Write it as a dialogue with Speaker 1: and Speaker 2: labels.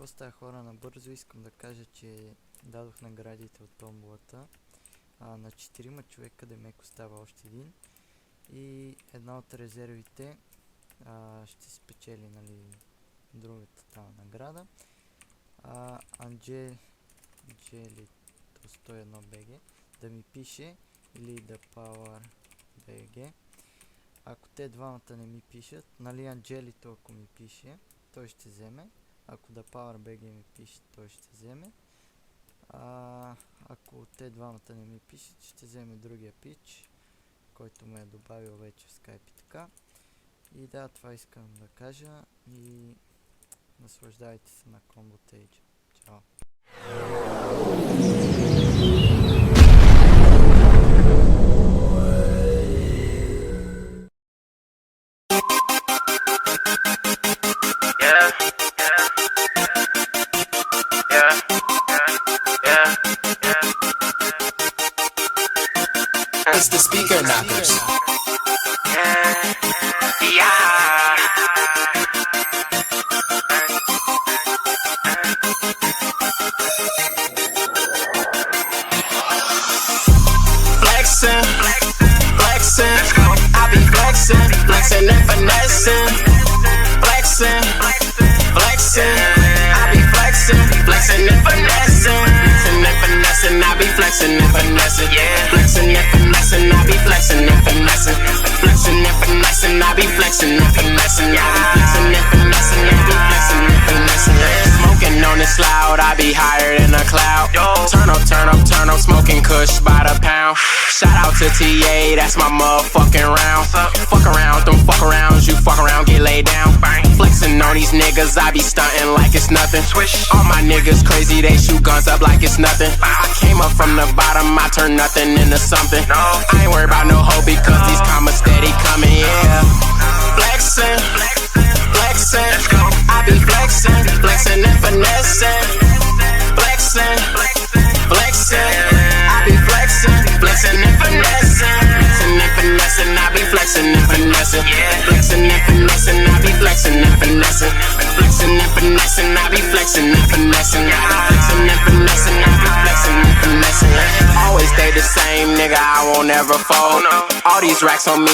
Speaker 1: Какво става, хора? Набързо искам да кажа, че дадох наградите от томболата на 4 човека, демек остава още един. И една от резервите ще спечели, нали, другата тази награда. Анджели 101 BG да ми пише, или да Power BG. Ако те двамата не ми пишат, нали, Анджелито ако ми пише, той ще вземе. Ако да Power BG ми пише, той ще вземе. Ако те двамата не ми пишат, ще вземе другия пич, който ме е добавил вече в Skype и така. И да, това искам да кажа и наслаждайте се на Combo Stage. Чао!
Speaker 2: It's the speaker knockers. Flexing, flexing, I be flexing, flexing and finessing. Flexing, flexing, I be flexing, flexing and finessing. Flexing and finessing, I be flexing and finessing. Flexing and finessing, I be flexing and finessing. Flexing and finessing, I be flexing and finessing. Flexing and finessing, I be flexing and finessing. Smoking on this loud, I be higher than a cloud. Turn up, turn up, turn up, smoking kush by the pound. Shout out to TA, that's my motherfucking round. Fuck around, don't fuck around, you fuck around, get laid down. Flexing on these niggas, I be stunting like it's nothing. All my niggas crazy, they shoot guns up like it's nothing. I came up from the bottom, I turned nothing into something. I ain't worried about no hoe because these commas steady coming, yeah. Flexing, flexing, I be flexing, flexing and finessing. Flexing, flexing, I be flexing, flexing and finessing. Flexing and finessing, I be flexing and finessing. Flexing and finessing, I be flexing and finessing. Flexing and finessing, I be flexing and finessing. Flexing and finessing, I be flexing and finessing. Always stay the same, nigga, I won't ever fold. All these racks on me,